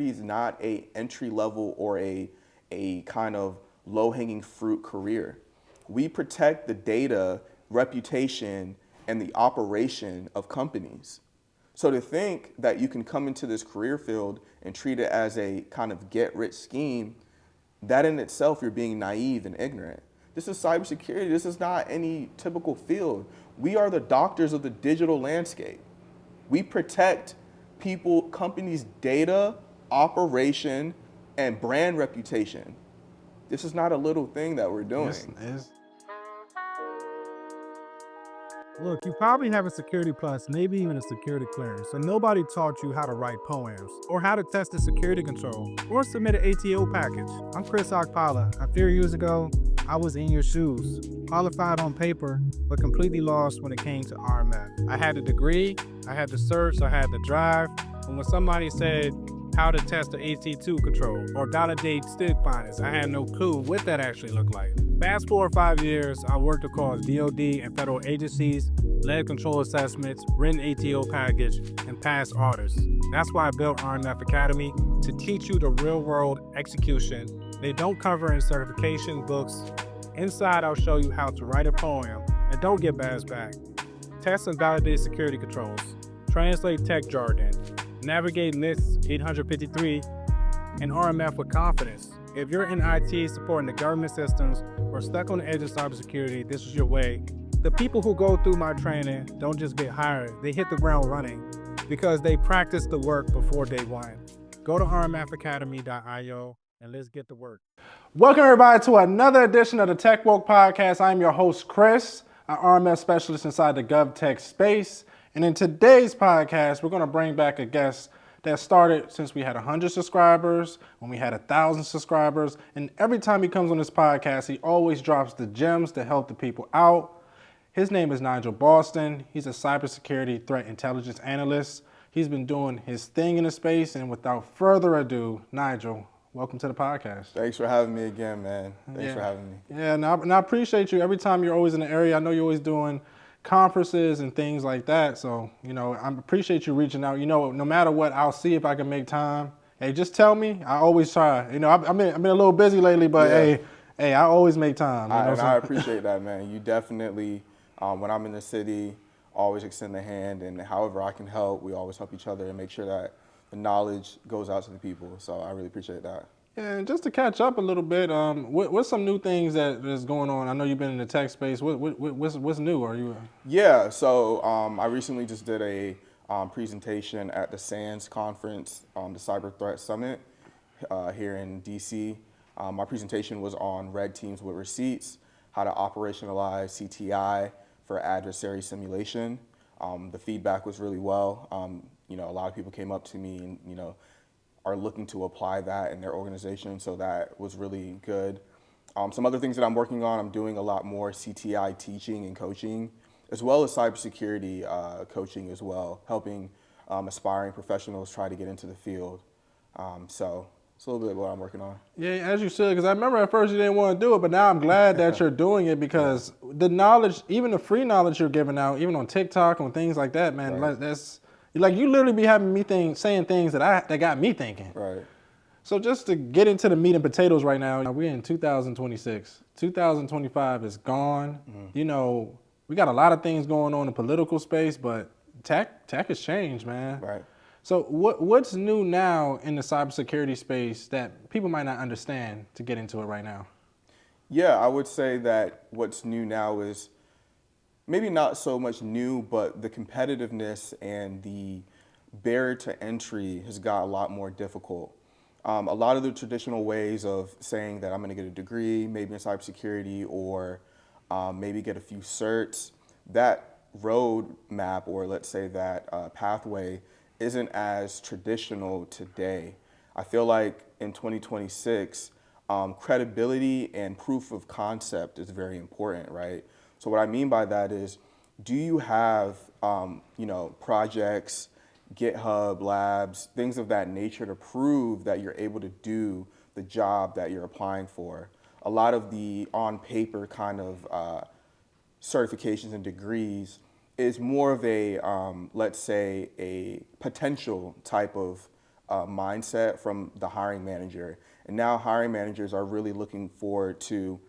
is not a entry level or a kind of low hanging fruit career. We protect the data, reputation, and the operation of companies. So to think that you can come into this career field and treat it as a kind of get rich scheme, that in itself, you're being naive and ignorant. This is cybersecurity. This is not any typical field. We are the doctors of the digital landscape. We protect people, companies' data, operation, and brand reputation. This is not a little thing that we're doing. Yes. Look, you probably have a security plus, maybe even a security clearance, and nobody taught you how to write poems, or how to test a security control, or submit an ATO package. I'm Chris Okpala. A few years ago, I was in your shoes, qualified on paper, but completely lost when it came to RMF. I had the degree, I had the certs, I had the drive, and when somebody said how to test the AC2 control or validate stick binders, I had no clue what that actually looked like. Fast forward 5 years, I worked across DoD and federal agencies, led control assessments, written ATO package, and passed audits. That's why I built RMF Academy, to teach you the real world execution they don't cover in certification books. Inside, I'll show you how to write a poem and don't get bashed back. Test and validate security controls, translate tech jargon, navigate NIST 853, and RMF with confidence. If you're in IT supporting the government systems or stuck on the edge of cybersecurity, this is your way. The people who go through my training don't just get hired, they hit the ground running because they practice the work before day one. Go to rmfacademy.io and let's get to work. Welcome everybody to another edition of the Tech Woke Podcast. I'm your host, Chris, an RMF specialist inside the GovTech space. And in today's podcast, we're gonna bring back a guest that started since we had 100 subscribers, when we had 1,000 subscribers. And every time he comes on this podcast, he always drops the gems to help the people out. His name is Nigel Boston. He's a cybersecurity threat intelligence analyst. He's been doing his thing in the space. And without further ado, Nigel, welcome to the podcast. Thanks for having me again, man. Thanks for having me. Yeah, and I appreciate you. Every time you're always in the area, I know you're always doing conferences and things like that. So, I appreciate you reaching out. No matter what, I'll see if I can make time. Hey, just tell me. I always try. I've been a little busy lately, but Yeah. hey, I always make time. I appreciate that, man. You definitely, when I'm in the city, always extend the hand, and however I can help, we always help each other and make sure that the knowledge goes out to the people. So I really appreciate that. And just to catch up a little bit, what's some new things that is going on? I know you've been in the tech space. What's new? Are you? Yeah, so I recently just did a presentation at the SANS conference, the Cyber Threat Summit here in DC. My presentation was on red teams with receipts, how to operationalize CTI for adversary simulation. The feedback was really well. A lot of people came up to me and, are looking to apply that in their organization, so that was really good. Some other things that I'm working on, I'm doing a lot more CTI teaching and coaching, as well as cybersecurity coaching as well, helping aspiring professionals try to get into the field. So it's a little bit of what I'm working on. Yeah, as you should, because I remember at first you didn't want to do it, but now I'm glad that you're doing it, because the knowledge, even the free knowledge you're giving out, even on TikTok and things like that, man, Right. that's like you literally be having me saying things that got me thinking. Right. So just to get into the meat and potatoes right now, we're in 2026. 2025 is gone. Mm-hmm. We got a lot of things going on in the political space, but tech has changed, man. Right. So what's new now in the cybersecurity space that people might not understand to get into it right now? Yeah, I would say that what's new now is maybe not so much new, but the competitiveness and the barrier to entry has got a lot more difficult. A lot of the traditional ways of saying that I'm going to get a degree, maybe in cybersecurity, or maybe get a few certs, that road map, or let's say that pathway, isn't as traditional today. I feel like in 2026, credibility and proof of concept is very important, right? So what I mean by that is, do you have projects, GitHub labs, things of that nature to prove that you're able to do the job that you're applying for? A lot of the on paper kind of certifications and degrees is more of a, let's say, a potential type of mindset from the hiring manager. And now hiring managers are really looking forward to,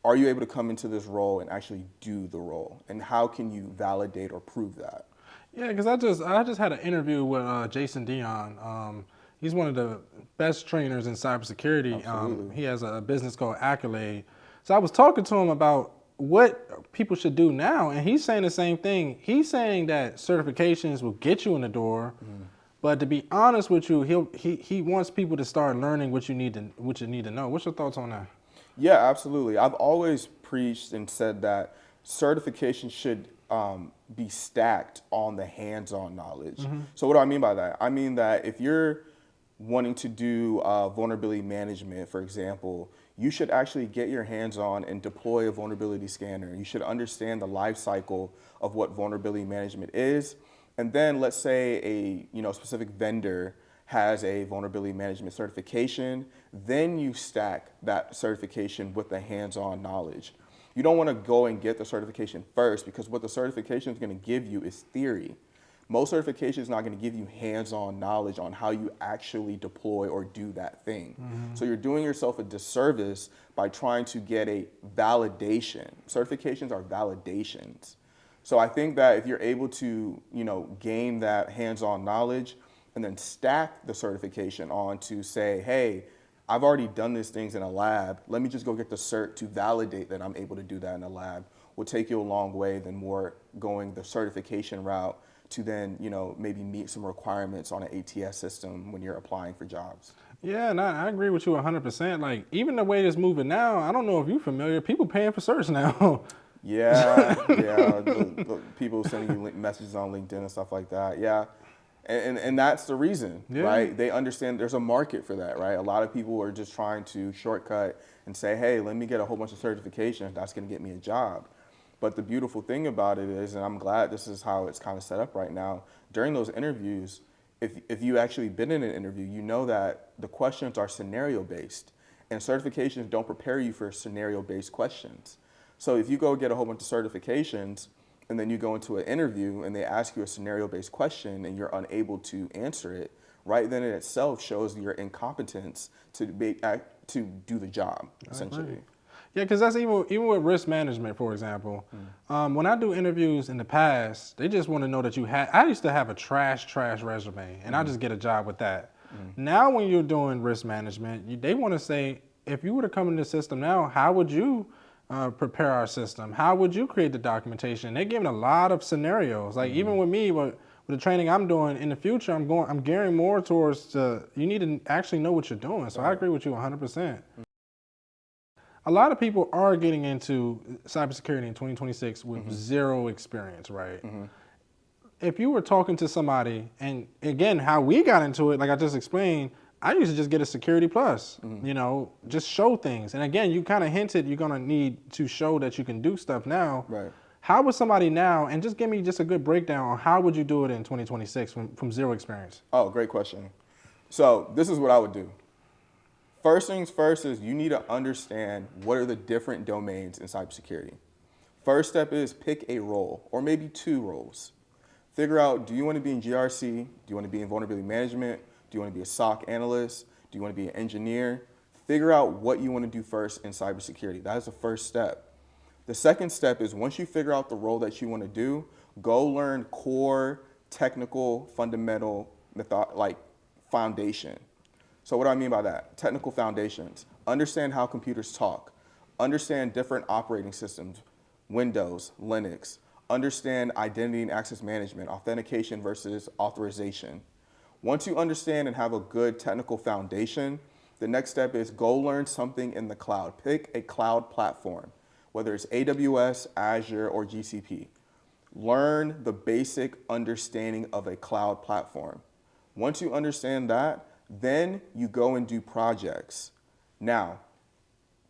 are you able to come into this role and actually do the role? And how can you validate or prove that? Yeah, because I just had an interview with Jason Dion. He's one of the best trainers in cybersecurity. Absolutely. He has a business called Accolade. So I was talking to him about what people should do now, and he's saying the same thing. He's saying that certifications will get you in the door, but to be honest with you, he wants people to start learning what you need to know. What's your thoughts on that? Yeah, absolutely. I've always preached and said that certification should be stacked on the hands-on knowledge. So what do I mean by that? I mean that if you're wanting to do vulnerability management, for example, you should actually get your hands on and deploy a vulnerability scanner. You should understand the life cycle of what vulnerability management is. And then let's say a specific vendor has a vulnerability management certification, then you stack that certification with the hands-on knowledge. You don't want to go and get the certification first, because what the certification is going to give you is theory. Most certification is not going to give you hands-on knowledge on how you actually deploy or do that thing. So you're doing yourself a disservice by trying to get a validation. Certifications are validations. So I think that if you're able to, gain that hands-on knowledge and then stack the certification on to say, hey, I've already done these things in a lab. Let me just go get the cert to validate that I'm able to do that in a lab, will take you a long way than more going the certification route to then, maybe meet some requirements on an ATS system when you're applying for jobs. Yeah, and I agree with you 100%. Like, even the way it's moving now, I don't know if you're familiar, people paying for certs now. Yeah, the people sending you messages on LinkedIn and stuff like that. Yeah, and that's the reason, right? They understand there's a market for that, right? A lot of people are just trying to shortcut and say, hey, let me get a whole bunch of certifications. That's going to get me a job. But the beautiful thing about it is, and I'm glad this is how it's kind of set up right now, during those interviews, if you actually been in an interview, you know that the questions are scenario based, and certifications don't prepare you for scenario based questions. So if you go get a whole bunch of certifications and then you go into an interview and they ask you a scenario-based question and you're unable to answer it, right then in itself shows your incompetence to do the job, essentially. Yeah, because that's even with risk management, for example. When I do interviews in the past, they just want to know that I used to have a trash resume, and I just get a job with that. Now when you're doing risk management, they want to say, if you were to come in the system now, how would you prepare our system? How would you create the documentation? They're giving a lot of scenarios. Like even with me, with the training I'm doing in the future, I'm gearing more towards you need to actually know what you're doing. So I agree with you 100%. A lot of people are getting into cybersecurity in 2026 with zero experience, right? If you were talking to somebody, and again, how we got into it, like I just explained, I used to just get a security plus, just show things. And again, you kind of hinted you're going to need to show that you can do stuff now. Right. How would somebody now, and just give me just a good breakdown on how would you do it in 2026 from zero experience? Oh, great question. So this is what I would do. First things first is you need to understand what are the different domains in cybersecurity. First step is pick a role, or maybe two roles. Figure out, do you want to be in GRC? Do you want to be in vulnerability management? Do you want to be a SOC analyst? Do you want to be an engineer? Figure out what you want to do first in cybersecurity. That is the first step. The second step is once you figure out the role that you want to do, go learn core, technical, fundamental, foundation. So what do I mean by that? Technical foundations. Understand how computers talk. Understand different operating systems, Windows, Linux. Understand identity and access management, authentication versus authorization. Once you understand and have a good technical foundation, the next step is go learn something in the cloud. Pick a cloud platform, whether it's AWS, Azure, or GCP. Learn the basic understanding of a cloud platform. Once you understand that, then you go and do projects. Now,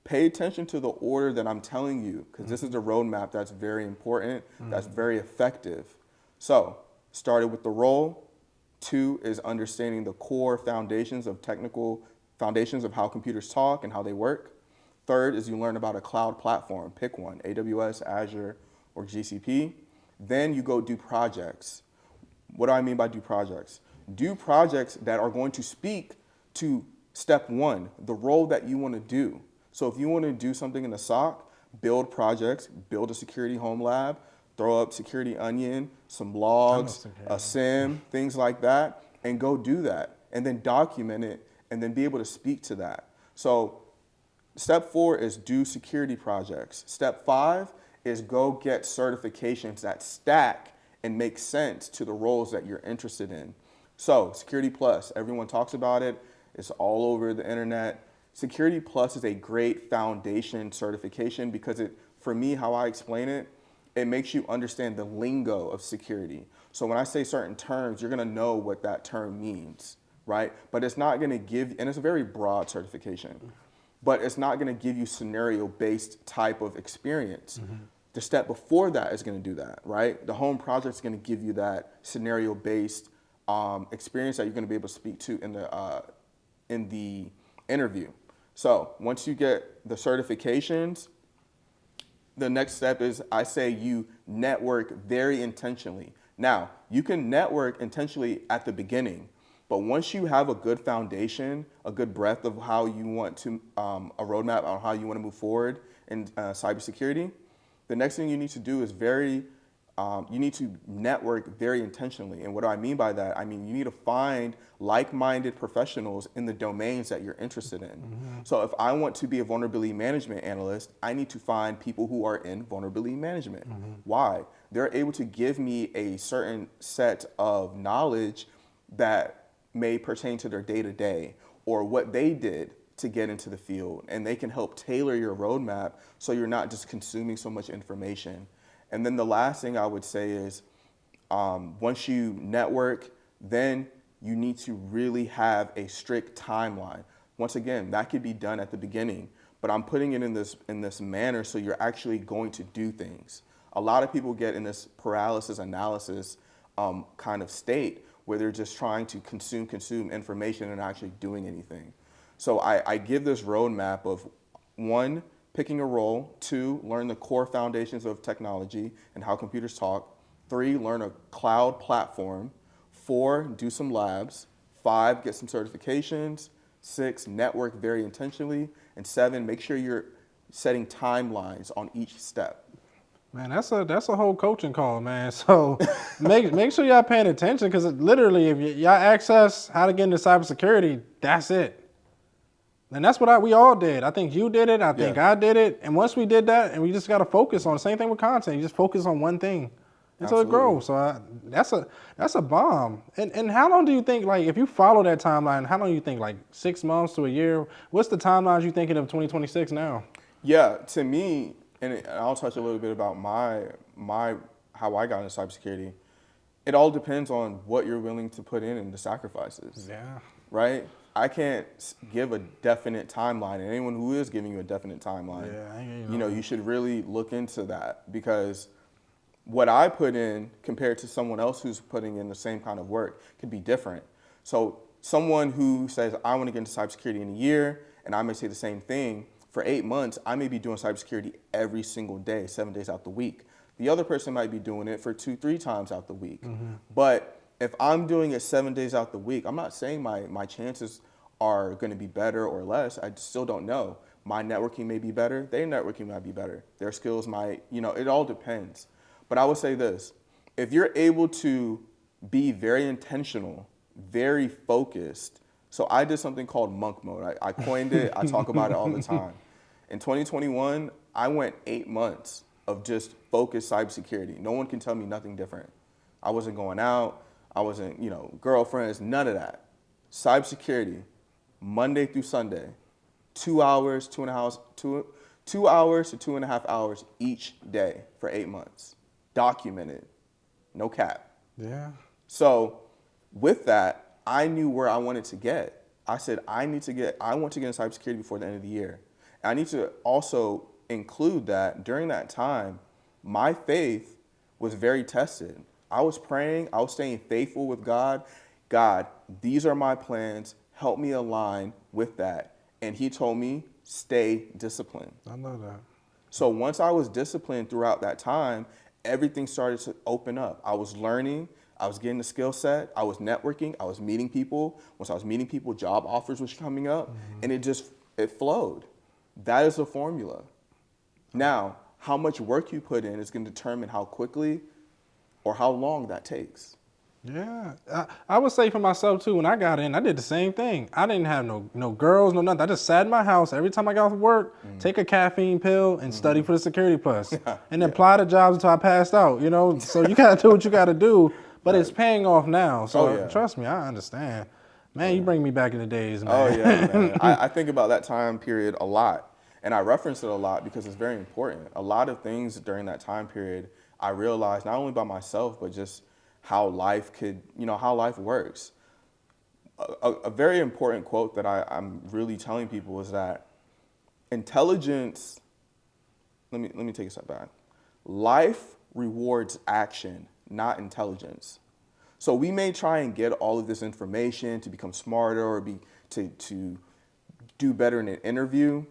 pay attention to the order that I'm telling you, because this is a roadmap that's very important, that's very effective. So, started with the role. 2 is understanding the core foundations of technical foundations of how computers talk and how they work. 3rd is you learn about a cloud platform. Pick one, AWS, Azure, or GCP. Then you go do projects. What do I mean by do projects? do projects that are going to speak to step one, the role that you want to do. So if you want to do something in the SOC, build projects, build a security home lab, throw up security onion, some logs, a SIM, things like that, and go do that. And then document it and then be able to speak to that. So step 4 is do security projects. Step 5 is go get certifications that stack and make sense to the roles that you're interested in. So Security Plus, everyone talks about it. It's all over the internet. Security Plus is a great foundation certification because for me, how I explain it, it makes you understand the lingo of security. So when I say certain terms, you're gonna know what that term means, right? But it's not gonna give, and it's a very broad certification, but it's not gonna give you scenario-based type of experience. The step before that is gonna do that, right? The home project is gonna give you that scenario-based experience that you're gonna be able to speak to in the interview. So once you get the certifications, the next step is I say you network very intentionally. Now, you can network intentionally at the beginning, but once you have a good foundation, a good breadth of how you want to, a roadmap on how you want to move forward in cybersecurity, the next thing you need to do is you need to network very intentionally. And what do I mean by that? I mean, you need to find like-minded professionals in the domains that you're interested in. So if I want to be a vulnerability management analyst, I need to find people who are in vulnerability management. Why? They're able to give me a certain set of knowledge that may pertain to their day-to-day or what they did to get into the field. And they can help tailor your roadmap so you're not just consuming so much information. And then the last thing I would say is once you network, then you need to really have a strict timeline. Once again, that could be done at the beginning, but I'm putting it in this manner so you're actually going to do things. A lot of people get in this paralysis analysis kind of state where they're just trying to consume information and not actually doing anything. So I give this roadmap of 1, picking a role, 2, learn the core foundations of technology and how computers talk, 3, learn a cloud platform, 4, do some labs, 5, get some certifications, 6, network very intentionally, and 7, make sure you're setting timelines on each step. Man, that's a whole coaching call, man. So make sure y'all paying attention because literally, if y'all access how to get into cybersecurity, that's it. And that's what we all did. I think you did it. I think I did it. And once we did that, and we just got to focus on the same thing with content. You just focus on one thing until it grows. So that's a bomb. And how long do you think, like, if you follow that timeline, how long do you think, like 6 months to a year? What's the timelines you thinking of 2026 now? Yeah, to me, and I'll touch a little bit about how I got into cybersecurity. It all depends on what you're willing to put in and the sacrifices. Yeah. Right? I can't give a definite timeline, and anyone who is giving you a definite timeline, you should really look into that because what I put in compared to someone else who's putting in the same kind of work could be different. So someone who says, I want to get into cybersecurity in a year, and I may say the same thing, for 8 months, I may be doing cybersecurity every single day, 7 days out the week. The other person might be doing it for 2-3 times out the week. But if I'm doing it 7 days out the week, I'm not saying my chances are going to be better or less. I still don't know. My networking may be better. Their networking might be better. Their skills might, it all depends. But I would say this, if you're able to be very intentional, very focused. So I did something called monk mode. I coined it. I talk about it all the time. In 2021, I went 8 months of just focused cybersecurity. No one can tell me nothing different. I wasn't going out. I wasn't, girlfriends, none of that. Cybersecurity, Monday through Sunday, 2 hours, 2 hours to 2.5 hours each day for 8 months. Documented, no cap. Yeah. So with that, I knew where I wanted to get. I said, I want to get in cybersecurity before the end of the year. And I need to also include that during that time, my faith was very tested. I was praying, I was staying faithful with God. God, these are my plans. Help me align with that. And he told me, stay disciplined. I know that. So once I was disciplined throughout that time, everything started to open up. I was learning. I was getting the skill set, I was networking, I was meeting people. Once I was meeting people, job offers was coming up, and it flowed. That is the formula. Now, how much work you put in is going to determine how quickly or how long that takes. Yeah, I would say for myself too. When I got in, I did the same thing. I didn't have no girls, no nothing. I just sat in my house every time I got off work, take a caffeine pill, and study for the Security Plus, and apply to jobs until I passed out. You know, so you gotta do what you gotta do, but it's paying off now. So trust me, I understand. Man, you bring me back in the days, man. Oh yeah, man. I think about that time period a lot, and I reference it a lot because it's very important. A lot of things during that time period, I realized not only by myself, but just how life how life works. A very important quote that I'm really telling people is that intelligence, let me take a step back. Life rewards action, not intelligence. So we may try and get all of this information to become smarter or to do better in an interview,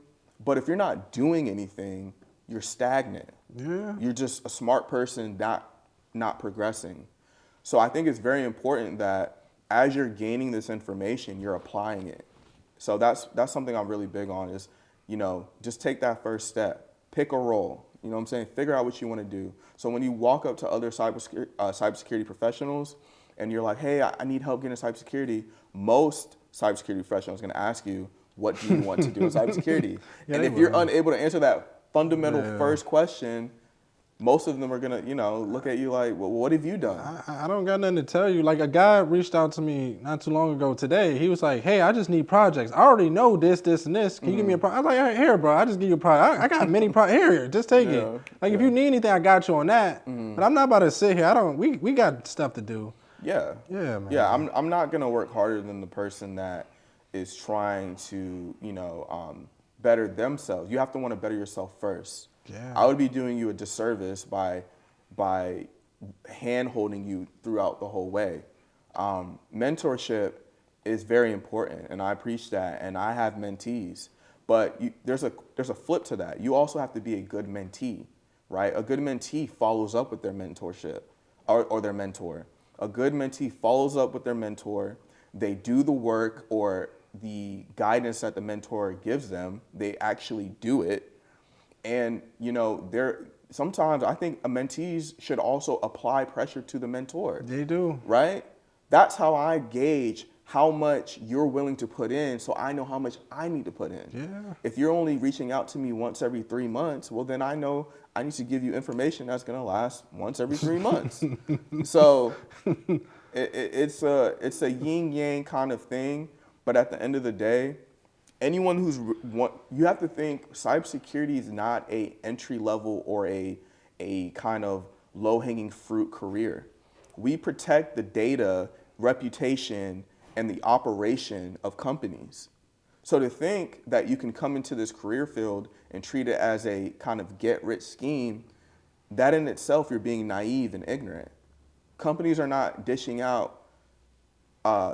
but if you're not doing anything, you're stagnant. Yeah. You're just a smart person not progressing. So I think it's very important that as you're gaining this information, you're applying it. So that's something I'm really big on is, just take that first step. Pick a role. You know what I'm saying? Figure out what you want to do. So when you walk up to other cybersecurity professionals and you're like, hey, I need help getting cybersecurity, most cybersecurity professionals are going to ask you, what do you want to do in cybersecurity? And if you're unable to answer that fundamental first question, most of them are gonna, look at you like, well, what have you done? I don't got nothing to tell you. Like a guy reached out to me not too long ago today. He was like, hey, I just need projects. I already know this, and this. Can you give me a project? I was like, here, bro, I just give you a project. I got many projects. Here, just take it. Like if you need anything, I got you on that. But I'm not about to sit here. We got stuff to do. Yeah. Yeah, man. Yeah, I'm not gonna work harder than the person that is trying to, better themselves. You have to want to better yourself first. Yeah. I would be doing you a disservice by hand-holding you throughout the whole way. Mentorship is very important, and I preach that, and I have mentees. But there's a flip to that. You also have to be a good mentee, right? A good mentee follows up with their mentorship or their mentor. A good mentee follows up with their mentor. They do the work or the guidance that the mentor gives them. They actually do it. And, sometimes I think mentees should also apply pressure to the mentor. They do. Right? That's how I gauge how much you're willing to put in so I know how much I need to put in. Yeah. If you're only reaching out to me once every 3 months, well, then I know I need to give you information that's going to last once every 3 months. So it's a yin yang kind of thing. But at the end of the day, anyone you have to think cybersecurity is not a entry level or a kind of low hanging fruit career. We protect the data, reputation, and the operation of companies. So to think that you can come into this career field and treat it as a kind of get rich scheme, that in itself you're being naive and ignorant. Companies are not dishing out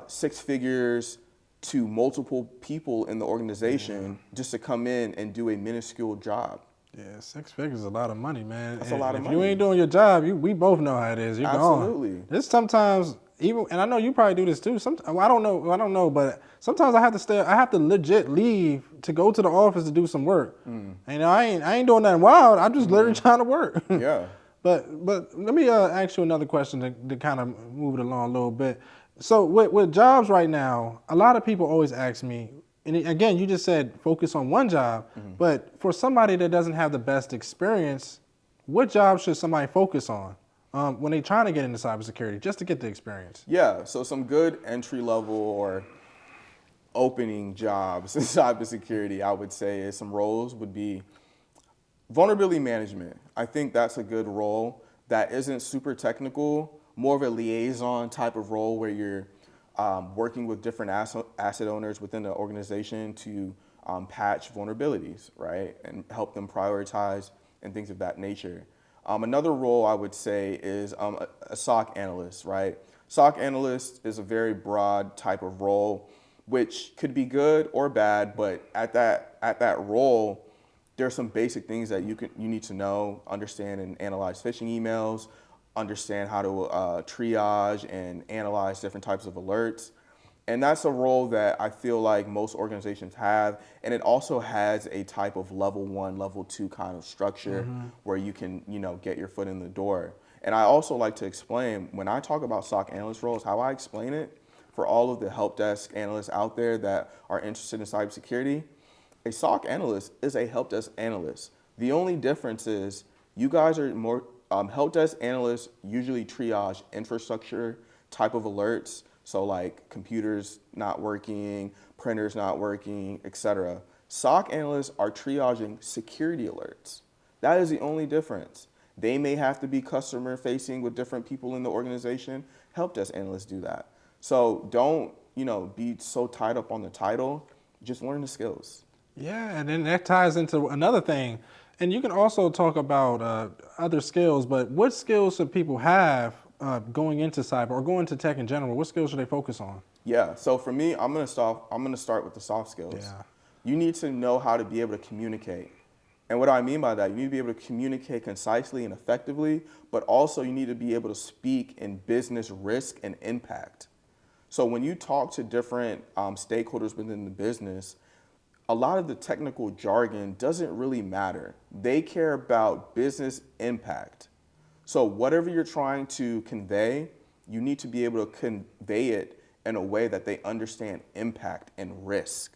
6 figures to multiple people in the organization just to come in and do a minuscule job. Yeah, 6 figures is a lot of money, man. That's a lot of money. If you ain't doing your job, we both know how it is. You're Absolutely. gone. There's sometimes even, and I know you probably do this too. I don't know, but sometimes I have to legit leave to go to the office to do some work. And I ain't doing nothing wild. I'm just literally trying to work. Yeah. But let me ask you another question to kind of move it along a little bit. So with jobs right now, a lot of people always ask me, and again, you just said focus on one job, but for somebody that doesn't have the best experience, what job should somebody focus on when they're trying to get into cybersecurity, just to get the experience? Yeah, so some good entry level or opening jobs in cybersecurity, I would say, is some roles would be vulnerability management. I think that's a good role that isn't super technical, more of a liaison type of role where you're working with different asset owners within the organization to patch vulnerabilities, right? And help them prioritize and things of that nature. Another role I would say is a SOC analyst, right? SOC analyst is a very broad type of role, which could be good or bad, but at that role, there are some basic things that you need to know, understand, and analyze phishing emails, understand how to triage and analyze different types of alerts. And that's a role that I feel like most organizations have. And it also has a type of level 1, level 2 kind of structure where you can, get your foot in the door. And I also like to explain, when I talk about SOC analyst roles, how I explain it for all of the help desk analysts out there that are interested in cybersecurity. A SOC analyst is a help desk analyst. The only difference is you guys are more, help desk analysts usually triage infrastructure type of alerts. So like computers not working, printers not working, etc. SOC analysts are triaging security alerts. That is the only difference. They may have to be customer facing with different people in the organization. Help desk analysts do that. So don't, be so tied up on the title. Just learn the skills. Yeah, and then that ties into another thing. And you can also talk about other skills, but what skills should people have going into cyber or going to tech in general? What skills should they focus on? Yeah. So for me, I'm gonna start with the soft skills. Yeah. You need to know how to be able to communicate. And what I mean by that, you need to be able to communicate concisely and effectively, but also you need to be able to speak in business risk and impact. So when you talk to different stakeholders within the business, a lot of the technical jargon doesn't really matter. They care about business impact. So whatever you're trying to convey, you need to be able to convey it in a way that they understand impact and risk.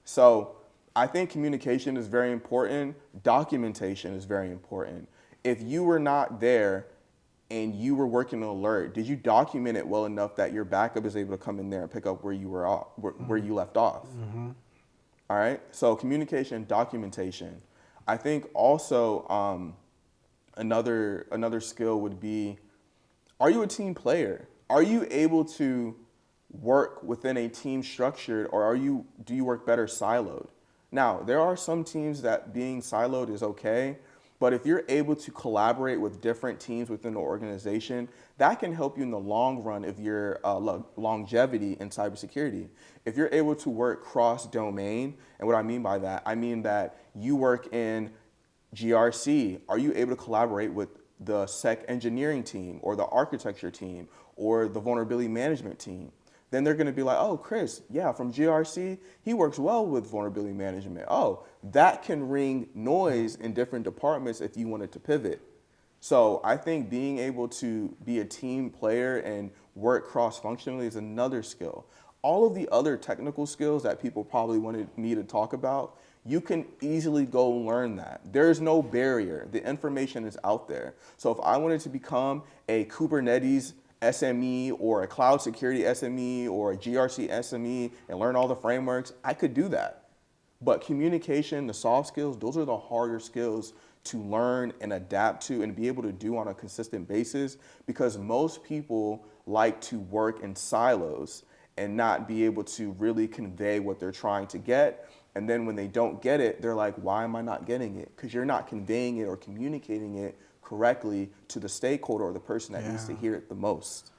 So I think communication is very important. Documentation is very important. If you were not there and you were working an alert, did you document it well enough that your backup is able to come in there and pick up where you were off, where you left off? All right. So communication, documentation. I think also another skill would be, are you a team player? Are you able to work within a team structured, or do you work better siloed? Now, there are some teams that being siloed is okay, but if you're able to collaborate with different teams within the organization, that can help you in the long run of your longevity in cybersecurity. If you're able to work cross-domain, and what I mean by that, I mean that you work in GRC, are you able to collaborate with the sec engineering team or the architecture team or the vulnerability management team? Then they're going to be like, oh, Chris, yeah, from GRC, he works well with vulnerability management. Oh, that can ring noise in different departments if you wanted to pivot. So I think being able to be a team player and work cross-functionally is another skill. All of the other technical skills that people probably wanted me to talk about, you can easily go learn that. There's no barrier. The information is out there. So if I wanted to become a Kubernetes SME or a cloud security SME or a GRC SME and learn all the frameworks, I could do that. But communication, the soft skills, those are the harder skills to learn and adapt to and be able to do on a consistent basis, because most people like to work in silos and not be able to really convey what they're trying to get. And then when they don't get it, they're like, why am I not getting it? Because you're not conveying it or communicating it correctly to the stakeholder or the person that needs to hear it the most.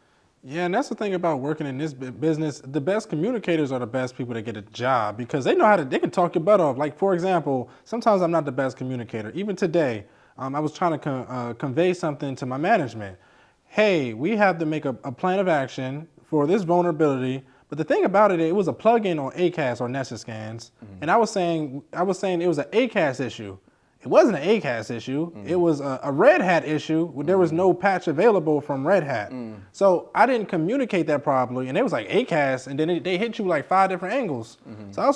Yeah, and that's the thing about working in this business. The best communicators are the best people that get a job because they know they can talk your butt off. Like, for example, sometimes I'm not the best communicator. Even today, I was trying to convey something to my management. Hey, we have to make a plan of action for this vulnerability. But the thing about it, it was a plugin on ACAS or Nessus scans. And I was saying it was an ACAS issue. It wasn't an ACAS issue. It was a Red Hat issue. There was no patch available from Red Hat. So I didn't communicate that properly. And it was like ACAS, and then they hit you like 5 different angles. So I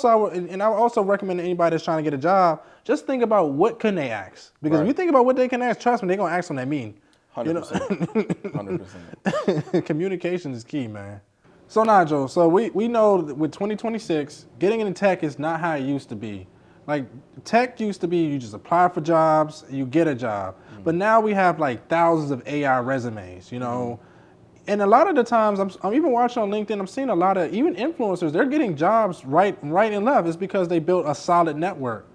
also recommend anybody that's trying to get a job, just think about what can they ask. Because if you think about what they can ask, trust me, they're going to ask on that mean. 100%. 100%. Communication is key, man. So Nigel, so we know that with 2026, getting into tech is not how it used to be. Like tech used to be, you just apply for jobs, you get a job. But now we have like thousands of AI resumes, And a lot of the times, I'm even watching on LinkedIn, I'm seeing a lot of, even influencers, they're getting jobs right and left. It's because they built a solid network.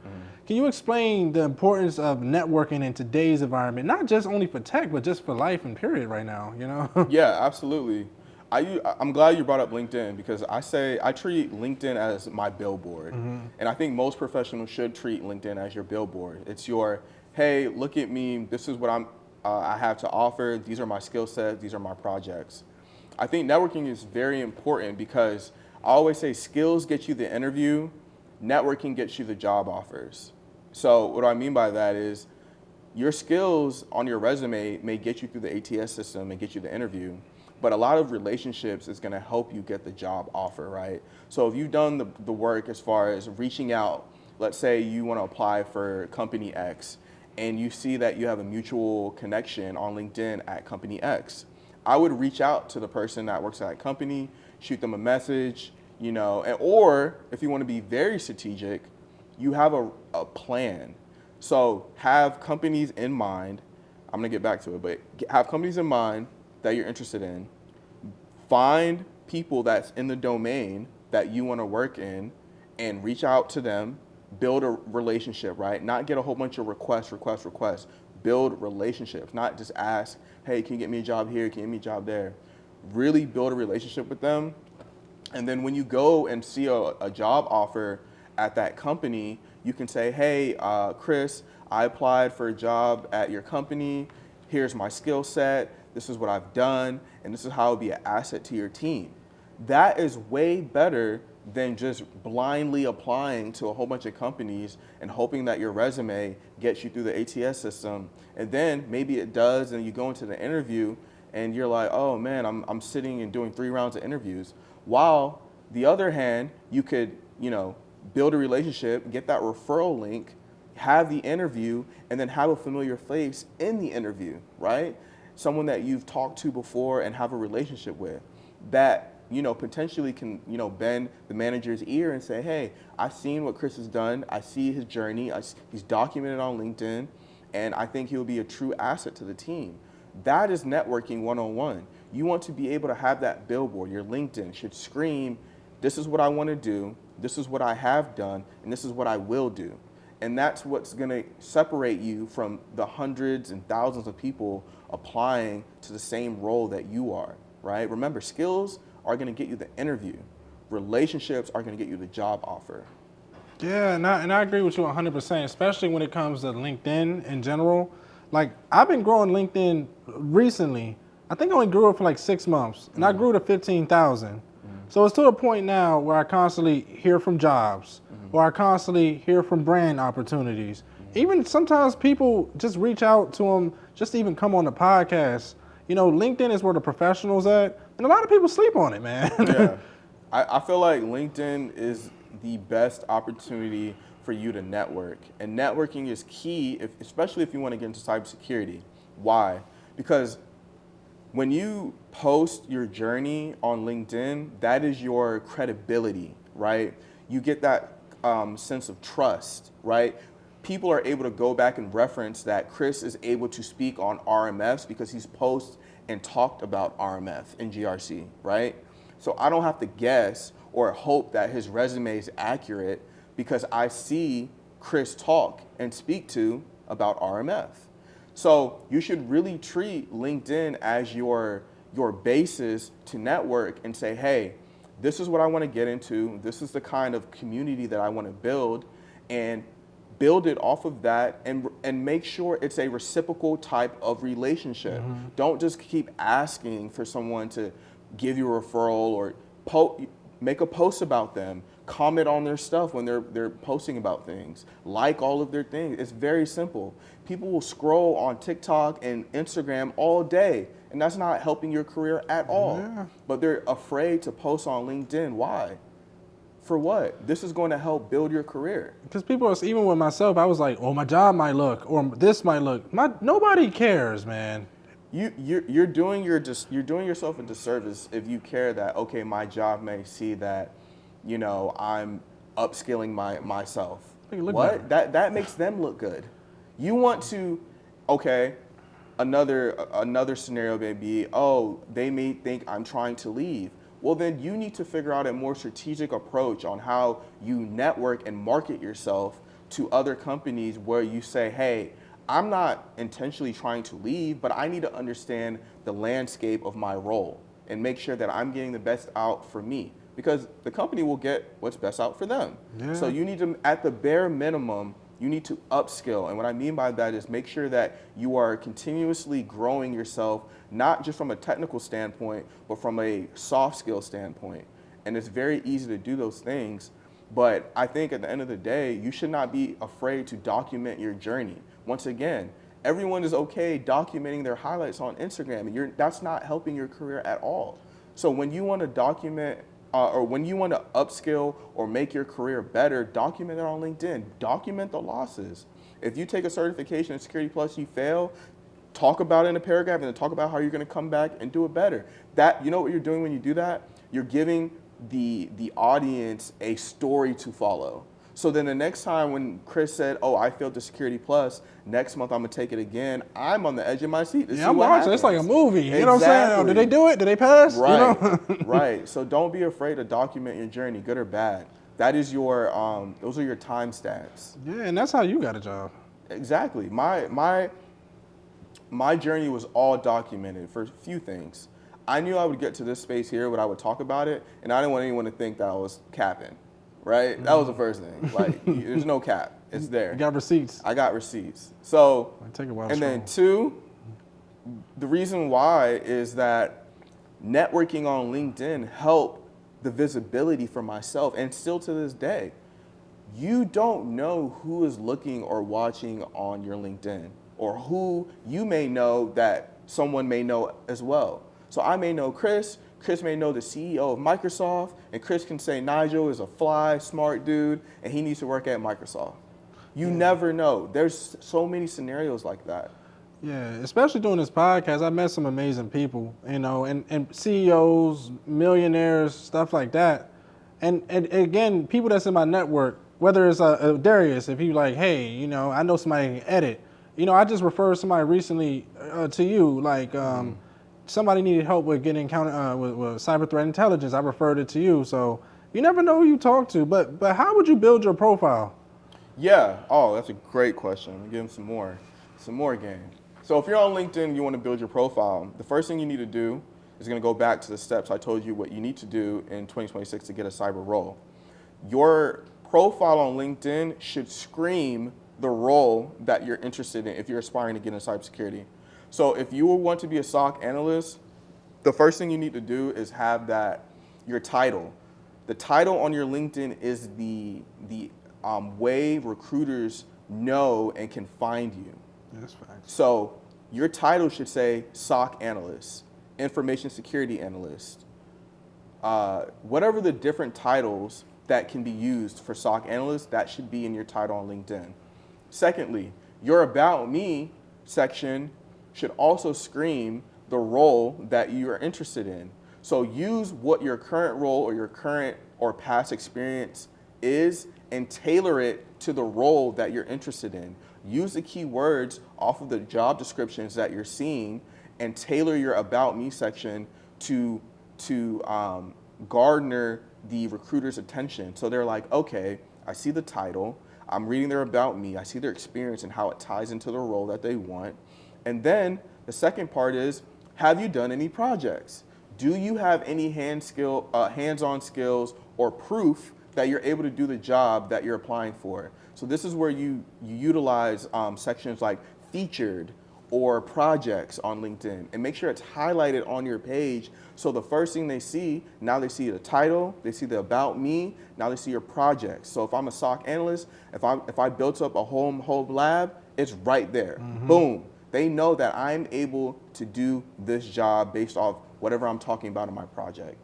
Can you explain the importance of networking in today's environment, not just only for tech, but just for life and period right now, Yeah, absolutely. I'm glad you brought up LinkedIn because I treat LinkedIn as my billboard. And I think most professionals should treat LinkedIn as your billboard. It's your, hey, look at me. This is what I have to offer. These are my skill sets. These are my projects. I think networking is very important because I always say skills get you the interview, networking gets you the job offers. So what I mean by that is your skills on your resume may get you through the ATS system and get you the interview, but a lot of relationships is going to help you get the job offer, right? So if you've done the work as far as reaching out, let's say you want to apply for company X and you see that you have a mutual connection on LinkedIn at company X, I would reach out to the person that works at that company, shoot them a message, or if you want to be very strategic, you have a plan. So have companies in mind. I'm gonna get back to it, but have companies in mind that you're interested in. Find people that's in the domain that you want to work in and reach out to them, build a relationship, right? Not get a whole bunch of requests. Build relationships, not just ask, hey, can you get me a job here? Can you get me a job there? Really build a relationship with them. And then when you go and see a job offer at that company, you can say, hey, Chris, I applied for a job at your company. Here's my skill set. This is what I've done. And this is how I'll be an asset to your team. That is way better than just blindly applying to a whole bunch of companies and hoping that your resume gets you through the ATS system. And then maybe it does, and you go into the interview and you're like, oh man, I'm sitting and doing 3 rounds of interviews. While the other hand, you could, build a relationship, get that referral link, have the interview, and then have a familiar face in the interview, right? Someone that you've talked to before and have a relationship with that, potentially can, bend the manager's ear and say, hey, I've seen what Chris has done. I see his journey. He's documented on LinkedIn, and I think he'll be a true asset to the team. That is networking 101. You want to be able to have that billboard. Your LinkedIn should scream, this is what I want to do, this is what I have done, and this is what I will do. And that's what's going to separate you from the hundreds and thousands of people applying to the same role that you are, right? Remember, skills are going to get you the interview. Relationships are going to get you the job offer. Yeah, and I agree with you 100%, especially when it comes to LinkedIn in general. Like, I've been growing LinkedIn recently. I think I only grew it for like 6 months, and I grew to 15,000. So it's to a point now where I constantly hear from jobs, or I constantly hear from brand opportunities. Even sometimes people just reach out to them just to even come on the podcast. LinkedIn is where the professionals at, and a lot of people sleep on it, man. Yeah, I feel like LinkedIn is the best opportunity for you to network. And networking is key, especially if you want to get into cybersecurity. Why? Because when you post your journey on LinkedIn, that is your credibility, right? You get that sense of trust, right? People are able to go back and reference that Chris is able to speak on RMFs because he's posted and talked about RMF and GRC, right? So I don't have to guess or hope that his resume is accurate because I see Chris talk and speak to about RMF. So you should really treat LinkedIn as your basis to network and say, hey, this is what I want to get into. This is the kind of community that I want to build, and build it off of that, and make sure it's a reciprocal type of relationship. Don't just keep asking for someone to give you a referral or make a post about them. Comment on their stuff when they're posting about things. Like all of their things. It's very simple. People will scroll on TikTok and Instagram all day, and that's not helping your career at all. Yeah. But they're afraid to post on LinkedIn. Why? For what? This is going to help build your career. Because people, even with myself, I was like, oh, my job might look, or this might look. Nobody cares, man. You're doing yourself a disservice if you care that, okay, my job may see that, I'm upskilling myself. What? That makes them look good. You want to, okay, another scenario may be, oh, they may think I'm trying to leave. Well, then you need to figure out a more strategic approach on how you network and market yourself to other companies where you say, hey, I'm not intentionally trying to leave, but I need to understand the landscape of my role and make sure that I'm getting the best out for me, because the company will get what's best out for them. Yeah. So you need to, at the bare minimum, You need to upskill. And what I mean by that is make sure that you are continuously growing yourself, not just from a technical standpoint, but from a soft skill standpoint. And it's very easy to do those things. But I think at the end of the day, you should not be afraid to document your journey. Once again, everyone is okay documenting their highlights on Instagram, and that's not helping your career at all. So when you want to document or when you want to upskill or make your career better, document it on LinkedIn. Document the losses. If you take a certification in Security Plus, you fail, talk about it in a paragraph and then talk about how you're going to come back and do it better. That, you know what you're doing when you do that? You're giving the audience a story to follow. So then the next time when Chris said, oh, I failed the Security Plus, next month I'm going to take it again, I'm on the edge of my seat to see I'm what watching. happens. It's like a movie. Exactly. You know what I'm saying? Oh, did they do it? Did they pass? Right, You know? right. So don't be afraid to document your journey, good or bad. That is your, those are your time stamps. Yeah, and that's how you got a job. Exactly. My journey was all documented for a few things. I knew I would get to this space here, but I would talk about it, and I didn't want anyone to think that I was capping, right? That was the first thing. Like, there's no cap. It's there. You got receipts. I got receipts. So, Take a while to and then scroll. 2, the reason why is that networking on LinkedIn helped the visibility for myself, and still to this day. You don't know who is looking or watching on your LinkedIn, or who you may know that someone may know as well. So I may know Chris may know the CEO of Microsoft, and Chris can say Nigel is a fly, smart dude, and he needs to work at Microsoft. You never know. There's so many scenarios like that. Yeah, especially doing this podcast, I met some amazing people, you know, and CEOs, millionaires, stuff like that. And again, people that's in my network, whether it's Darius, if you like, hey, you know, I know somebody can edit. You know, I just referred somebody recently to you, like somebody needed help with getting with cyber threat intelligence. I referred it to you. So you never know who you talk to, but how would you build your profile? Yeah. Oh, that's a great question. Let me give him some more game. So if you're on LinkedIn and you want to build your profile, the first thing you need to do is going to go back to the steps I told you what you need to do in 2026 to get a cyber role. Your profile on LinkedIn should scream the role that you're interested in if you're aspiring to get into cybersecurity. So if you want to be a SOC analyst, the first thing you need to do is have your title. The title on your LinkedIn is the way recruiters know and can find you. That's facts. So your title should say SOC analyst, information security analyst, whatever the different titles that can be used for SOC analyst, that should be in your title on LinkedIn. Secondly, your About Me section should also scream the role that you are interested in. So use what your current role or your current or past experience is and tailor it to the role that you're interested in. Use the keywords off of the job descriptions that you're seeing and tailor your About Me section to garner the recruiter's attention. So they're like, okay, I see the title, I'm reading their About Me, I see their experience and how it ties into the role that they want. And then the second part is, have you done any projects? Do you have any hands-on skills or proof that you're able to do the job that you're applying for? So this is where you utilize sections like featured or projects on LinkedIn, and make sure it's highlighted on your page. So the first thing they see, now they see the title, they see the About Me, now they see your projects. So if I'm a SOC analyst, if I built up a home lab, it's right there. Mm-hmm. Boom. They know that I'm able to do this job based off whatever I'm talking about in my project.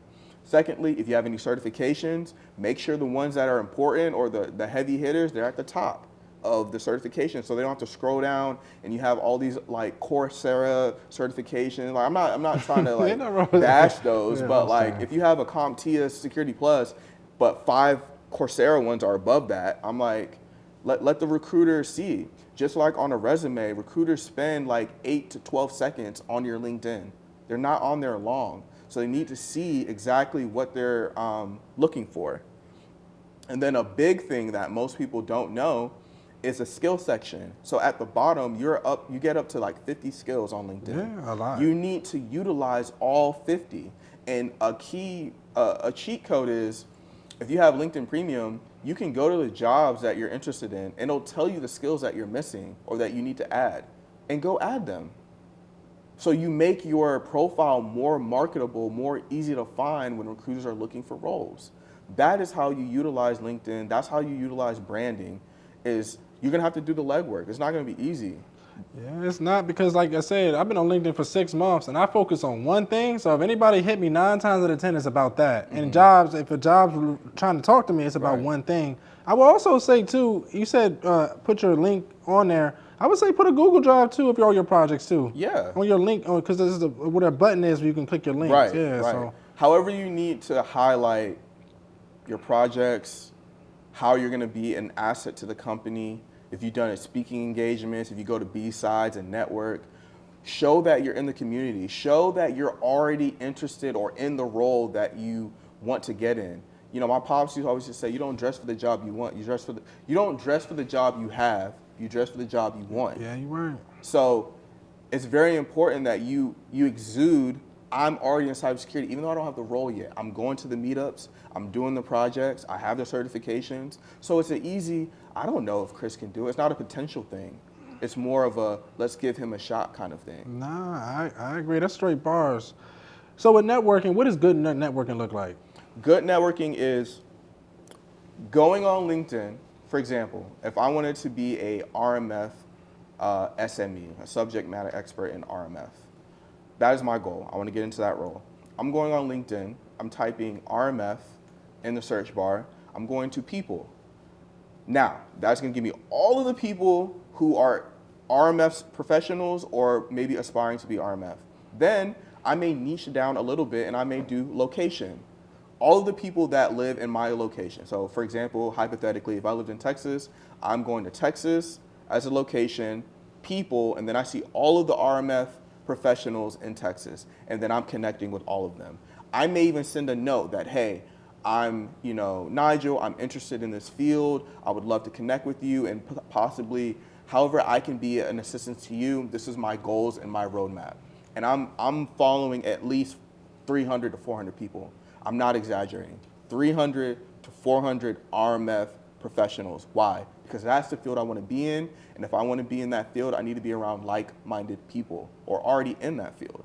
Secondly, if you have any certifications, make sure the ones that are important or the heavy hitters, they're at the top of the certification, so they don't have to scroll down and you have all these like Coursera certifications. Like I'm not trying to like bash those, but like if you have a CompTIA Security Plus, but 5 Coursera ones are above that, I'm like, let the recruiter see. Just like on a resume, recruiters spend like 8 to 12 seconds on your LinkedIn. They're not on there long. So they need to see exactly what they're looking for. And then a big thing that most people don't know is a skill section. So at the bottom, you get up to like 50 skills on LinkedIn. Yeah, a lot. You need to utilize all 50. And a cheat code is, if you have LinkedIn Premium, you can go to the jobs that you're interested in, and it'll tell you the skills that you're missing or that you need to add, and go add them. So you make your profile more marketable, more easy to find when recruiters are looking for roles. That is how you utilize LinkedIn. That's how you utilize branding. Is you're gonna have to do the legwork. It's not gonna be easy. Yeah, it's not, because like I said, I've been on LinkedIn for 6 months and I focus on one thing. So if anybody hit me 9 times out of 10, it's about that. And jobs, if a job's trying to talk to me, it's about Right. one thing. I will also say too, you said put your link on there. I would say put a Google Drive too if you're all your projects too. Yeah. On your link, because this is what a button is where you can click your links. Right. Yeah. Right. So However you need to highlight your projects, how you're going to be an asset to the company. If you've done speaking engagements, if you go to B-sides and network, show that you're in the community. Show that you're already interested or in the role that you want to get in. You know, my pops used to always just say, you don't dress for the job you want. You don't dress for the job you have. You dress for the job you want. yeah, you right. So it's very important that you exude, I'm already in cybersecurity, even though I don't have the role yet. I'm going to the meetups, I'm doing the projects, I have the certifications. So it's an easy, I don't know if Chris can do it. It's not a potential thing. It's more of a, let's give him a shot kind of thing. Nah, I agree. That's straight bars. So with networking, what does good networking look like? Good networking is going on LinkedIn. For example, if I wanted to be a RMF SME, a subject matter expert in RMF, that is my goal. I want to get into that role. I'm going on LinkedIn. I'm typing RMF in the search bar. I'm going to people. Now, that's going to give me all of the people who are RMF professionals or maybe aspiring to be RMF. Then I may niche down a little bit and I may do location. All of the people that live in my location. So for example, hypothetically, if I lived in Texas, I'm going to Texas as a location, people, and then I see all of the RMF professionals in Texas, and then I'm connecting with all of them. I may even send a note that, hey, I'm, Nigel, I'm interested in this field. I would love to connect with you and possibly, however I can be an assistance to you. This is my goals and my roadmap. And I'm following at least 300 to 400 people. I'm not exaggerating. 300 to 400 RMF professionals. Why? Because that's the field I want to be in. And if I want to be in that field, I need to be around like-minded people or already in that field.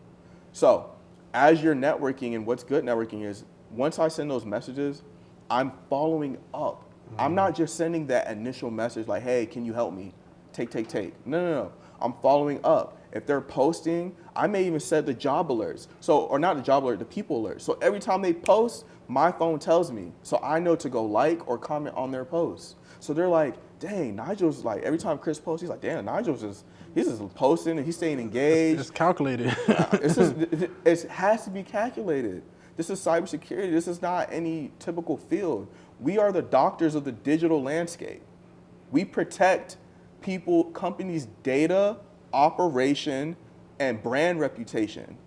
So as you're networking, and what's good networking is, once I send those messages, I'm following up. I'm not just sending that initial message like, hey, can you help me? Take. No. I'm following up. If they're posting, I may even set the job alerts. Or not the job alert, the people alert. So every time they post, my phone tells me. So I know to go like or comment on their posts. So they're like, dang, Nigel's like, every time Chris posts, he's like, damn, he's just posting and he's staying engaged. It's calculated. It has to be calculated. This is cybersecurity. This is not any typical field. We are the doctors of the digital landscape. We protect people, companies' data, operation, and brand reputation.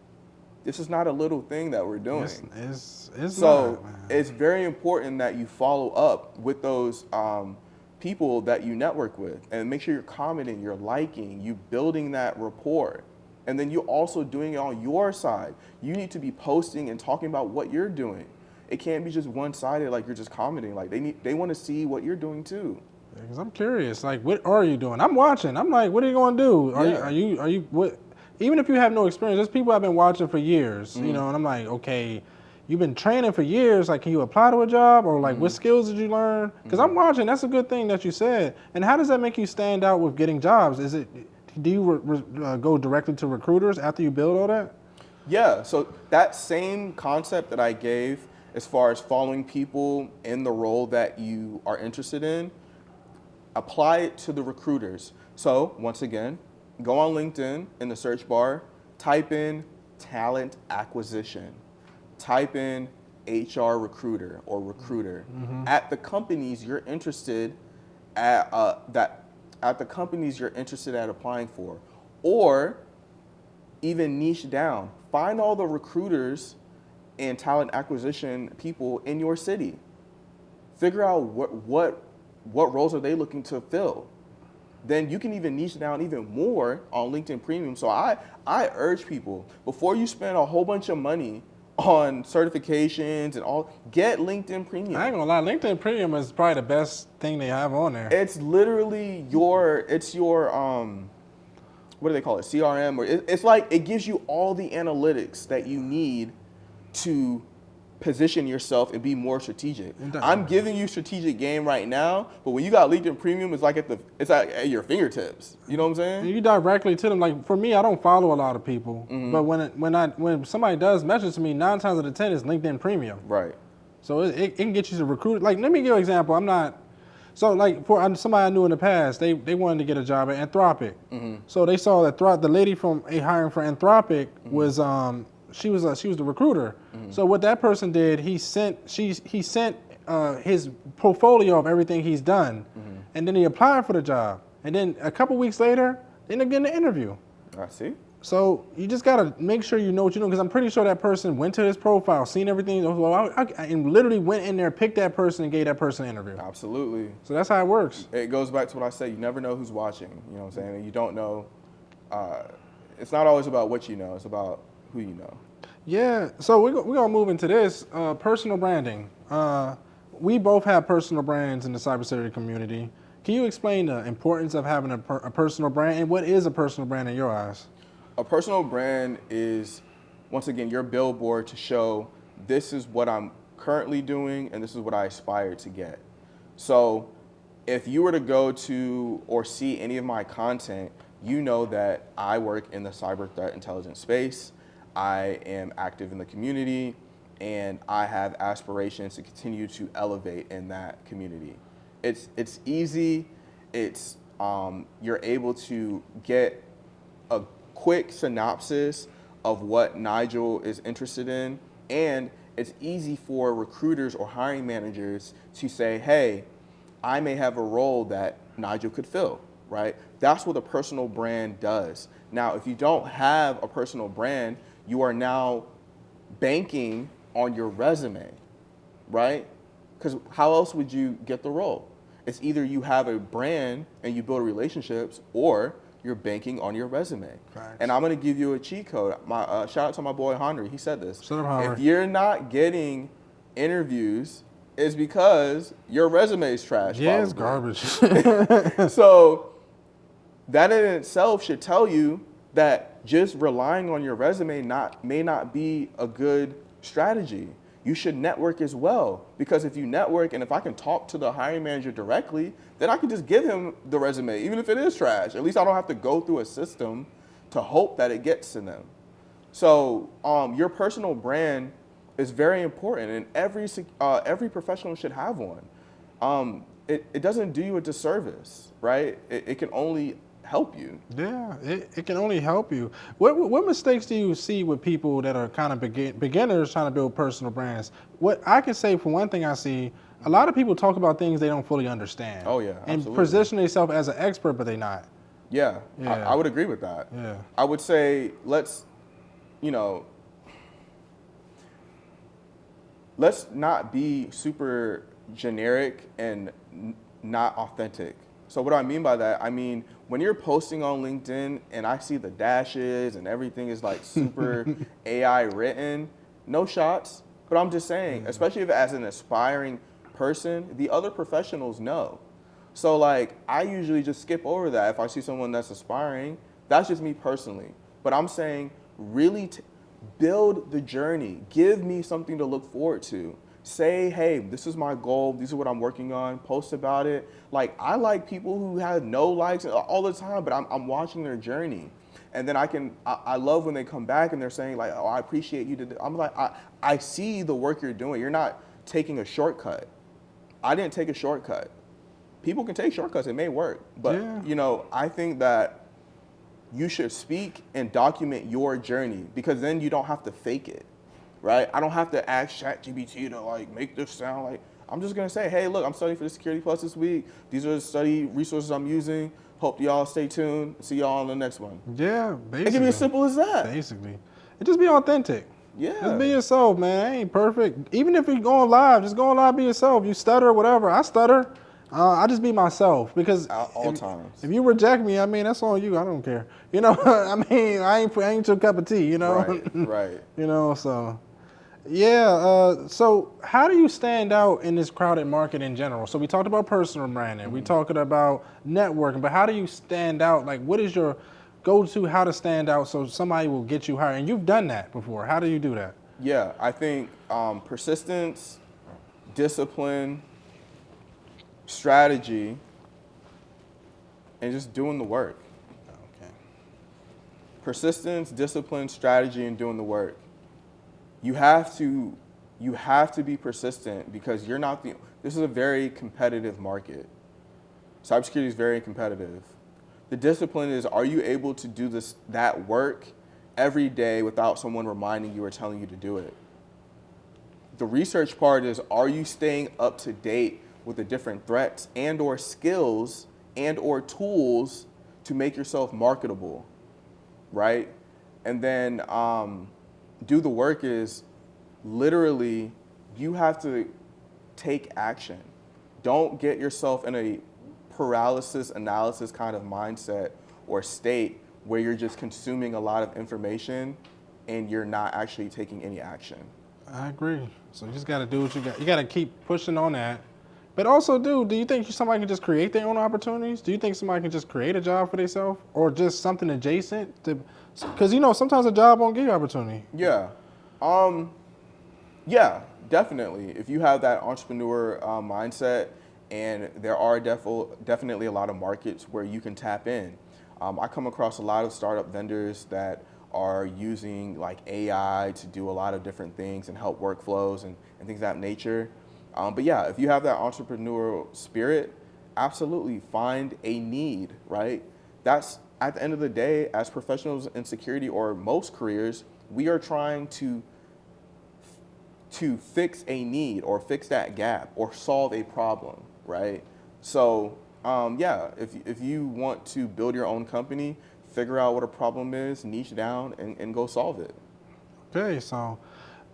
This is not a little thing that we're doing. It's so not, man. it's very important that you follow up with those people that you network with, and make sure you're commenting, you're liking, you building that rapport. And then you're also doing it on your side. You need to be posting and talking about what you're doing. It can't be just one-sided, like you're just commenting. Like they want to see what you're doing too. Because I'm curious, like, what are you doing? I'm watching. I'm like, what are you going to do? Are you what? Even if you have no experience, there's people I've been watching for years, and I'm like, okay, you've been training for years. Like, can you apply to a job, or like, what skills did you learn? Because I'm watching. That's a good thing that you said. And how does that make you stand out with getting jobs? Do you go directly to recruiters after you build all that? Yeah. So that same concept that I gave, as far as following people in the role that you are interested in, apply it to the recruiters. So once again, go on LinkedIn in the search bar, type in talent acquisition, type in HR recruiter or recruiter at the companies you're interested at at the companies you're interested at applying for, or even niche down. Find all the recruiters and talent acquisition people in your city. Figure out what roles are they looking to fill. Then you can even niche down even more on LinkedIn Premium. So I urge people, before you spend a whole bunch of money on certifications and all. Get LinkedIn Premium. I ain't gonna lie, LinkedIn Premium is probably the best thing they have on there. It's literally your what do they call it? CRM, or it's like it gives you all the analytics that you need to position yourself and be more strategic. I'm giving you strategic game right now, but when you got LinkedIn Premium, it's like at your fingertips. You know what I'm saying? You directly to them. Like for me, I don't follow a lot of people, but when somebody does message to me, 9 times out of 10 is LinkedIn Premium. Right. So it can get you to recruit. Like let me give you an example. I'm not. So like for somebody I knew in the past, they wanted to get a job at Anthropic. So they saw that the lady from hiring for Anthropic was she was the recruiter. So what that person did, he sent his portfolio of everything he's done, and then he applied for the job. And then a couple weeks later, they ended up getting an interview. I see. So you just gotta make sure you know what you know, because I'm pretty sure that person went to his profile, seen everything, and literally went in there, picked that person, and gave that person an interview. Absolutely. So that's how it works. It goes back to what I said. You never know who's watching. You know what I'm saying? And you don't know. It's not always about what you know. It's about who you know. Yeah. So we're gonna move into this personal branding. We both have personal brands in the cybersecurity community. Can you explain the importance of having a personal brand, and what is a personal brand in your eyes? A personal brand is, once again, your billboard to show this is what I'm currently doing and this is what I aspire to get. So if you were to go to or see any of my content, you know that I work in the cyber threat intelligence space. I am active in the community, and I have aspirations to continue to elevate in that community. It's easy. It's you're able to get a quick synopsis of what Nigel is interested in, and it's easy for recruiters or hiring managers to say, hey, I may have a role that Nigel could fill, right? That's what a personal brand does. Now, if you don't have a personal brand, you are now banking on your resume, right? Because how else would you get the role? It's either you have a brand and you build relationships, or you're banking on your resume. Facts. And I'm gonna give you a cheat code. Shout out to my boy Henry. He said this. Shut up, Henry. If you're not getting interviews, it's because your resume is trash. Yeah, it's probably. garbage. So that in itself should tell you that just relying on your resume may not be a good strategy. You should network as well, because if you network, and if I can talk to the hiring manager directly, then I can just give him the resume, even if it is trash. At least I don't have to go through a system to hope that it gets to them. So your personal brand is very important, and every professional should have one. It doesn't do you a disservice, right? It can only help you. Yeah, it can only help you. What mistakes do you see with people that are kind of beginners trying to build personal brands? What I can say, for one thing, I see a lot of people talk about things they don't fully understand. Oh yeah, and absolutely. position themselves as an expert, but they're not. Yeah, Yeah. I would agree with that. Yeah. I would say let's not be super generic and not authentic. So what do I mean by that? I mean, when you're posting on LinkedIn and I see the dashes and everything is like super AI written, no shots. But I'm just saying, especially if as an aspiring person, the other professionals know. So like, I usually just skip over that if I see someone that's aspiring. That's just me personally. But I'm saying, really build the journey. Give me something to look forward to. Say, hey, this is my goal. This is what I'm working on. Post about it. Like, I like people who have no likes all the time, but I'm watching their journey. And then I love when they come back and they're saying like, oh, I appreciate you. I'm like, I see the work you're doing. You're not taking a shortcut. I didn't take a shortcut. People can take shortcuts. It may work. But, I think that you should speak and document your journey, because then you don't have to fake it. Right? I don't have to ask ChatGPT to like make this sound like, I'm just gonna say, hey, look, I'm studying for the Security Plus this week. These are the study resources I'm using. Hope y'all stay tuned. See y'all on the next one. Yeah, basically. It can be as simple as that. Basically. And just be authentic. Yeah. Just be yourself, man. I ain't perfect. Even if you're going live, just go on live, be yourself. You stutter, whatever. I stutter. I just be myself, because At all times. If you reject me, I mean, that's on you. I don't care. I mean, I ain't your cup of tea, Right. So Yeah. So how do you stand out in this crowded market in general? So we talked about personal branding. We talked about networking. But how do you stand out? Like, what is your go-to how to stand out so somebody will get you hired? And you've done that before. How do you do that? Yeah, I think persistence, discipline, strategy, and just doing the work. Okay. Persistence, discipline, strategy, and doing the work. You have to be persistent because you're not the. This is a very competitive market. Cybersecurity is very competitive. The discipline is: are you able to do that work every day without someone reminding you or telling you to do it? The research part is: are you staying up to date with the different threats and/or skills and/or tools to make yourself marketable, right? And then do the work is literally you have to take action. Don't get yourself in a paralysis analysis kind of mindset or state where you're just consuming a lot of information and you're not actually taking any action. I agree. So you just got to do what you got. You got to keep pushing on that. But also, do you think somebody can just create their own opportunities? Do you think somebody can just create a job for themselves or just something adjacent to? Because sometimes a job won't give you opportunity. Yeah. Yeah, definitely. If you have that entrepreneur mindset, and there are definitely a lot of markets where you can tap in. I come across a lot of startup vendors that are using like AI to do a lot of different things and help workflows and things of that nature. But yeah, if you have that entrepreneurial spirit, absolutely find a need, right? That's at the end of the day, as professionals in security or most careers, we are trying to fix a need or fix that gap or solve a problem, right? So yeah, if you want to build your own company, figure out what a problem is, niche down, and go solve it. Okay, so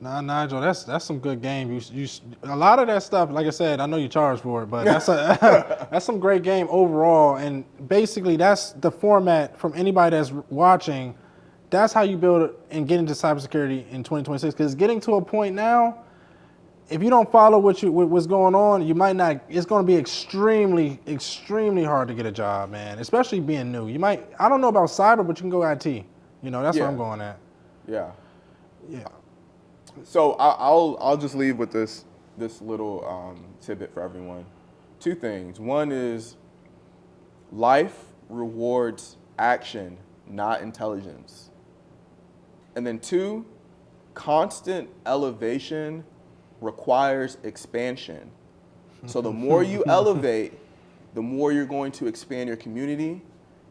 now Nigel, that's some good game. You a lot of that stuff. Like I said, I know you charge for it, but that's some great game overall. And basically, that's the format from anybody that's watching. That's how you build and get into cybersecurity in 2026. Because getting to a point now, if you don't follow what's going on, you might not. It's going to be extremely, extremely hard to get a job, man. Especially being new. You might. I don't know about cyber, but you can go IT. That's where I'm going at. Yeah. Yeah. So I'll just leave with this little tidbit for everyone. Two things. One is life rewards action, not intelligence. And then two, constant elevation requires expansion. So the more you elevate, the more you're going to expand your community,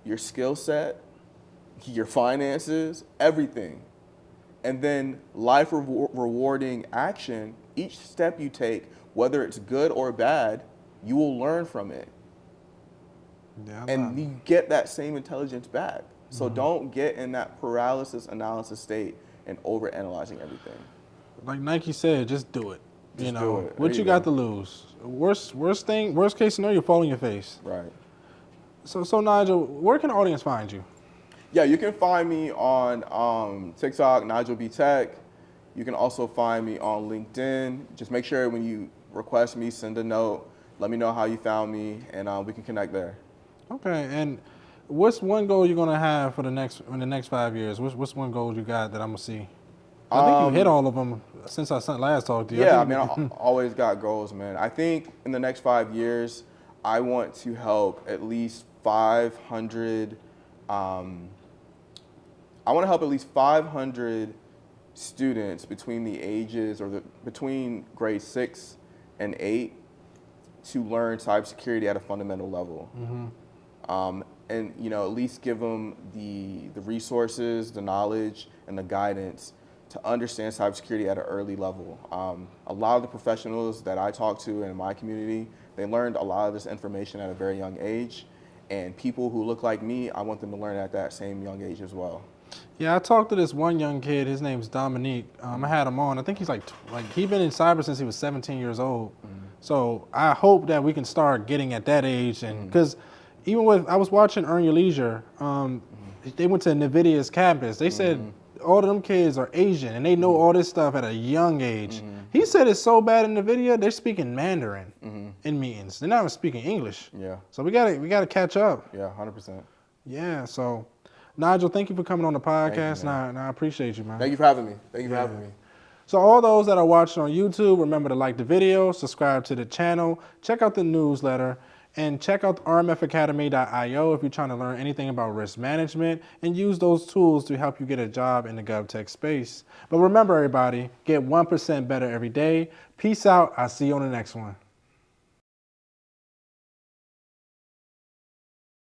your skill set, your finances, everything. And then life rewarding action, each step you take, whether it's good or bad, you will learn from it. Yeah, And you get that same intelligence back. So don't get in that paralysis analysis state and overanalyzing everything. Like Nike said, just do it. Just do it. What There you you got go. to lose? Worst case scenario, you fall on your face. Right. So Nigel, where can the audience find you? Yeah, you can find me on TikTok, Nigel B Tech. You can also find me on LinkedIn. Just make sure when you request me, send a note. Let me know how you found me, and we can connect there. Okay, and what's one goal you're gonna have in the next 5 years? What's one goal you got that I'm gonna see? I think you hit all of them since I last talked to you. Yeah, I mean, I always got goals, man. I think in the next 5 years, I want to help at least 500. I want to help at least 500 students between the ages between grade 6 and 8 to learn cybersecurity at a fundamental level. And at least give them the resources, the knowledge, and the guidance to understand cybersecurity at an early level. A lot of the professionals that I talk to in my community, they learned a lot of this information at a very young age. And people who look like me, I want them to learn at that same young age as well. Yeah, I talked to this one young kid. His name's Dominique. I had him on. I think he's like he's been in cyber since he was 17 years old. So I hope that we can start getting at that age, and because I was watching Earn Your Leisure. They went to NVIDIA's campus. They said all of them kids are Asian and they know all this stuff at a young age. He said it's so bad in the video, they're speaking Mandarin in meetings. They're not even speaking English. Yeah. So we gotta catch up. Yeah, 100%. Yeah, so Nigel, thank you for coming on the podcast. man. And I appreciate you, man. Thank you for having me. Thank you for having me. So all those that are watching on YouTube, remember to like the video, subscribe to the channel, check out the newsletter, and check out rmfacademy.io if you're trying to learn anything about risk management and use those tools to help you get a job in the GovTech space. But remember, everybody, get 1% better every day. Peace out. I'll see you on the next one.